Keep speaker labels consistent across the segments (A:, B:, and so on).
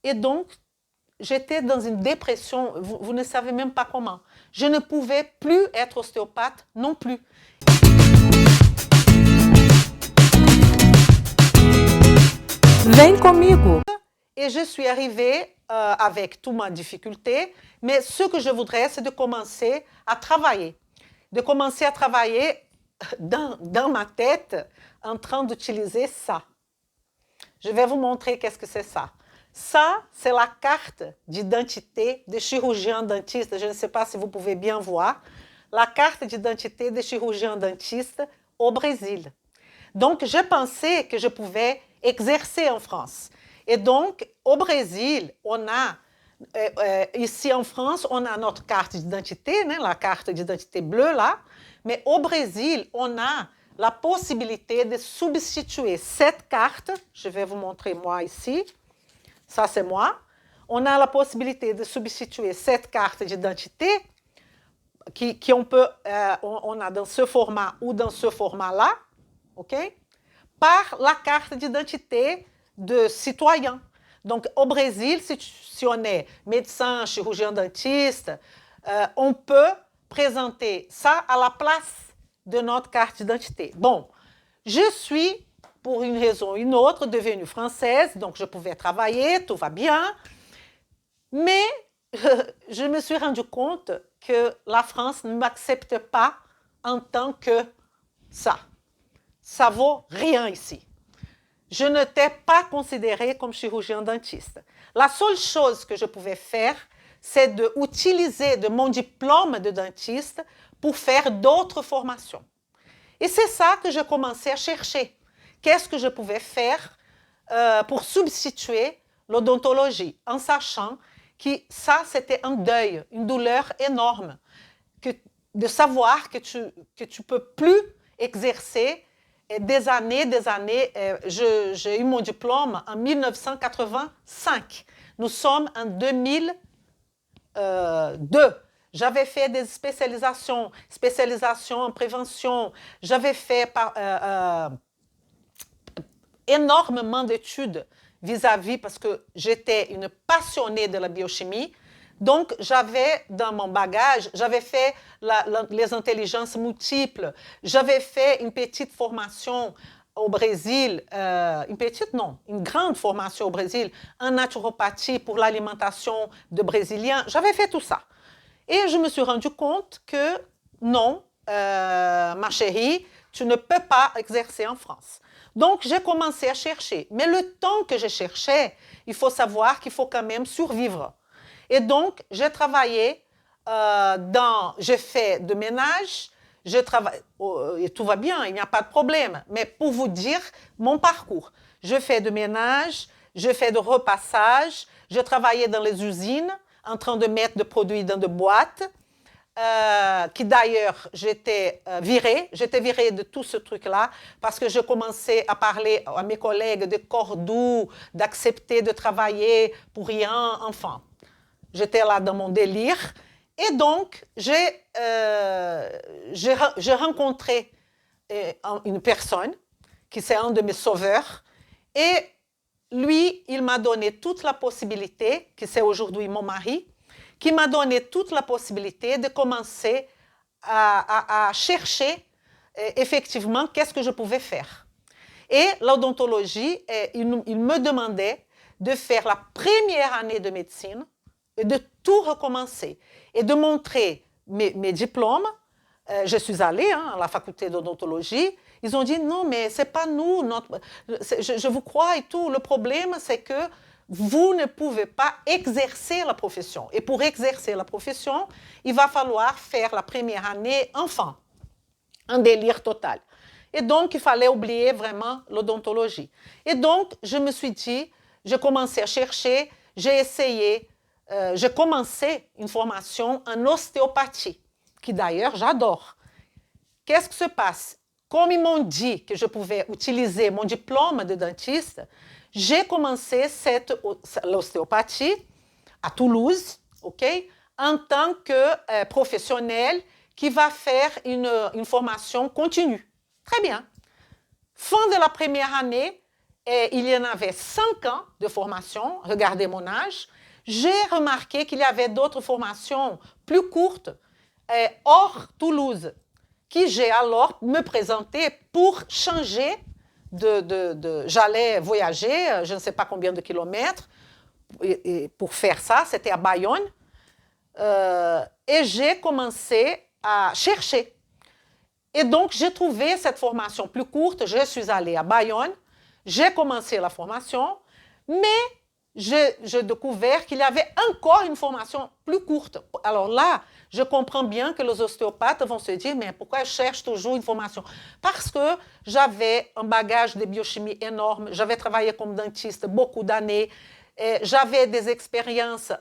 A: Et donc, j'étais dans une dépression, vous ne savez même pas comment. Je ne pouvais plus être ostéopathe non plus.
B: Vem comigo!
A: Et je suis arrivée avec toute ma difficulté, mais ce que je voudrais, c'est de commencer à travailler. De commencer à travailler dans ma tête en train d'utiliser ça. Je vais vous montrer qu'est-ce que c'est ça. Ça, c'est la carte d'identité des chirurgiens dentistes. Je ne sais pas si vous pouvez bien voir. La carte d'identité des chirurgiens dentistes au Brésil. Donc, je pensais que je pouvais exercer en France. Et donc, au Brésil, on a, ici en France, on a notre carte d'identité, né, la carte d'identité bleue là, mais au Brésil, on a la possibilité de substituer cette carte, je vais vous montrer moi ici, ça c'est moi, on a la possibilité de substituer cette carte d'identité qui on peut, on a dans ce format ou dans ce format-là, ok? Par la carte d'identité de citoyen. Donc, au Brésil, si on est médecin, chirurgien dentiste, on peut présenter ça à la place de notre carte d'identité. Bon, je suis, pour une raison ou une autre, devenue française, donc je pouvais travailler, tout va bien, mais je me suis rendu compte que la France ne m'accepte pas en tant que ça. Ça vaut rien ici. Je n'étais pas considérée comme chirurgien dentiste. La seule chose que je pouvais faire, c'est d'utiliser de mon diplôme de dentiste pour faire d'autres formations. Et c'est ça que je commençais à chercher. Qu'est-ce que je pouvais faire pour substituer l'odontologie, en sachant que ça, c'était un deuil, une douleur énorme, de savoir que tu ne peux plus exercer des années, j'ai eu mon diplôme en 1985. Nous sommes en 2002. J'avais fait des spécialisations en prévention. J'avais fait énormément d'études vis-à-vis, parce que j'étais une passionnée de la biochimie. Donc, j'avais dans mon bagage, j'avais fait les intelligences multiples, j'avais fait une petite formation au Brésil, une grande formation au Brésil en naturopathie pour l'alimentation de Brésiliens. J'avais fait tout ça. Et je me suis rendu compte que non, ma chérie, tu ne peux pas exercer en France. Donc, j'ai commencé à chercher. Mais le temps que je cherchais, il faut savoir qu'il faut quand même survivre. Et donc, j'ai travaillé j'ai fait de ménage, et tout va bien, il n'y a pas de problème. Mais pour vous dire mon parcours, je fais de ménage, je fais de repassage, je travaillais dans les usines en train de mettre des produits dans des boîtes, qui d'ailleurs, j'étais virée de tout ce truc-là parce que je commençais à parler à mes collègues de corps doux, d'accepter de travailler pour rien, enfin. J'étais là dans mon délire. Et donc, j'ai rencontré une personne qui c'est un de mes sauveurs. Et lui, il m'a donné toute la possibilité, qui c'est aujourd'hui mon mari, qui m'a donné toute la possibilité de commencer à chercher effectivement qu'est-ce que je pouvais faire. Et l'odontologie, il me demandait de faire la première année de médecine et de tout recommencer et de montrer mes diplômes. Je suis allée à la faculté d'odontologie. Ils ont dit non, mais ce n'est pas nous, je vous crois et tout. Le problème, c'est que vous ne pouvez pas exercer la profession. Et pour exercer la profession, il va falloir faire la première année enfant, un délire total. Et donc, il fallait oublier vraiment l'odontologie. Et donc, je me suis dit, j'ai commencé à chercher, j'ai essayé, j'ai commencé une formation en ostéopathie, qui d'ailleurs j'adore. Qu'est-ce qui se passe? Comme ils m'ont dit que je pouvais utiliser mon diplôme de dentiste, j'ai commencé l'ostéopathie à Toulouse, ok, en tant que professionnel qui va faire une formation continue. Très bien. Fin de la première année, et il y en avait 5 ans de formation, regardez mon âge, j'ai remarqué qu'il y avait d'autres formations plus courtes hors Toulouse, qui j'ai alors me présenté pour changer j'allais voyager, je ne sais pas combien de kilomètres, et pour faire ça, c'était à Bayonne, et j'ai commencé à chercher. Et donc, j'ai trouvé cette formation plus courte, je suis allée à Bayonne, j'ai commencé la formation, mais j'ai découvert qu'il y avait encore une formation plus courte. Alors là, je comprends bien que les ostéopathes vont se dire, mais pourquoi je cherche toujours une formation? Parce que j'avais un bagage de biochimie énorme, j'avais travaillé comme dentiste beaucoup d'années, j'avais des expériences,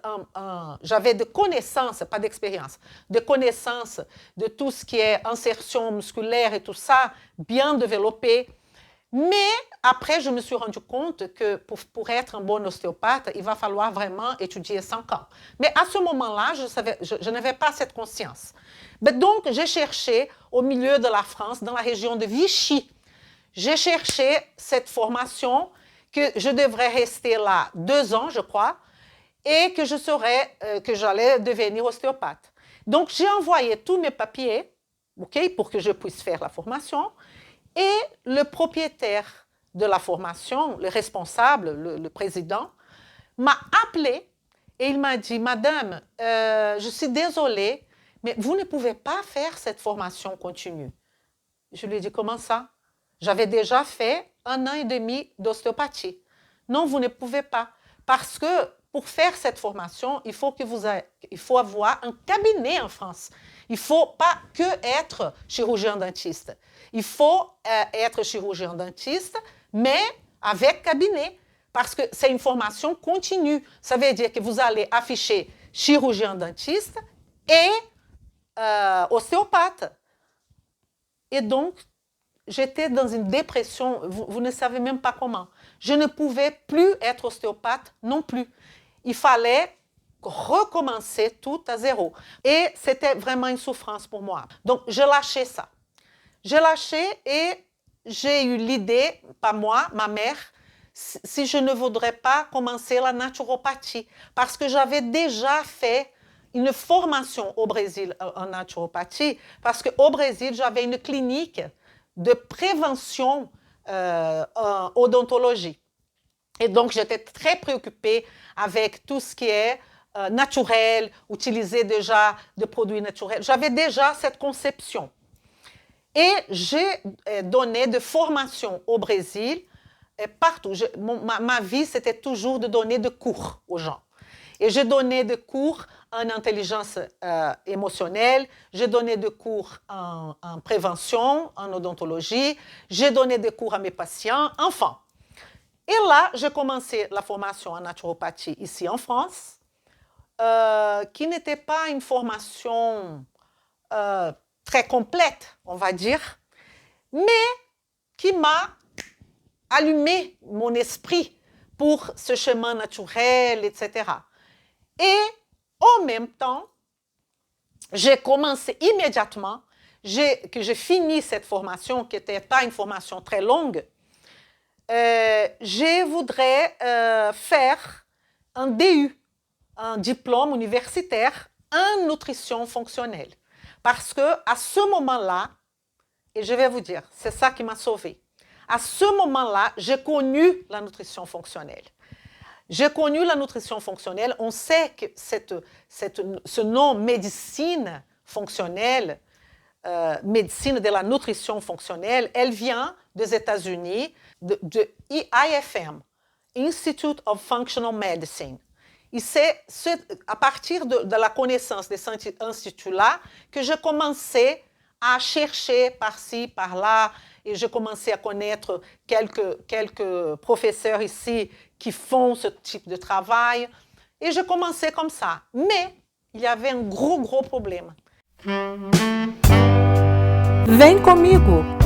A: j'avais des connaissances, pas d'expérience, des connaissances de tout ce qui est insertion musculaire et tout ça, bien développé. Mais après, je me suis rendu compte que pour être un bon ostéopathe, il va falloir vraiment étudier 5 ans. Mais à ce moment-là, je n'avais pas cette conscience. Mais donc, j'ai cherché au milieu de la France, dans la région de Vichy. J'ai cherché cette formation que je devrais rester là 2 ans, je crois, et que j'allais devenir ostéopathe. Donc, j'ai envoyé tous mes papiers, pour que je puisse faire la formation. Et le propriétaire de la formation, le responsable, le président, m'a appelé et il m'a dit, Madame, je suis désolée, mais vous ne pouvez pas faire cette formation continue. Je lui ai dit, comment ça? J'avais déjà fait 1 an et demi d'ostéopathie. Non, vous ne pouvez pas. Parce que pour faire cette formation, il faut avoir un cabinet en France. Il ne faut pas que être chirurgien dentiste. Il faut être chirurgien dentiste, mais avec cabinet. Parce que c'est une formation continue. Ça veut dire que vous allez afficher chirurgien dentiste et ostéopathe. Et donc, j'étais dans une dépression, vous ne savez même pas comment. Je ne pouvais plus être ostéopathe non plus. Il fallait recommencer tout à zéro. Et c'était vraiment une souffrance pour moi. Donc, j'ai lâché ça. J'ai lâché et j'ai eu l'idée, pas moi, ma mère, si je ne voudrais pas commencer la naturopathie. Parce que j'avais déjà fait une formation au Brésil en naturopathie, parce qu'au Brésil, j'avais une clinique de prévention en odontologie. Et donc, j'étais très préoccupée avec tout ce qui est naturel, utiliser déjà des produits naturels. J'avais déjà cette conception. Et j'ai donné des formations au Brésil, partout. Ma vie, c'était toujours de donner des cours aux gens. Et j'ai donné des cours en intelligence émotionnelle, j'ai donné des cours en prévention, en odontologie, j'ai donné des cours à mes patients, enfin. Et là, j'ai commencé la formation en naturopathie ici en France, qui n'était pas une formation très complète, on va dire, mais qui m'a allumé mon esprit pour ce chemin naturel, etc. Et en même temps, j'ai commencé immédiatement, que j'ai fini cette formation, qui n'était pas une formation très longue, je voudrais faire un DU, un diplôme universitaire en nutrition fonctionnelle. Parce qu'à ce moment-là, et je vais vous dire, c'est ça qui m'a sauvée. À ce moment-là, j'ai connu la nutrition fonctionnelle. J'ai connu la nutrition fonctionnelle. On sait que ce nom médecine fonctionnelle, médecine de la nutrition fonctionnelle, elle vient des États-Unis, de IFM, Institute of Functional Medicine. Et c'est à partir de la connaissance de cet institut-là que j'ai commencé à chercher par-ci, par-là, et j'ai commencé à connaître quelques professeurs ici qui font ce type de travail. Et j'ai commencé comme ça. Mais il y avait un gros problème.
B: Vem comigo!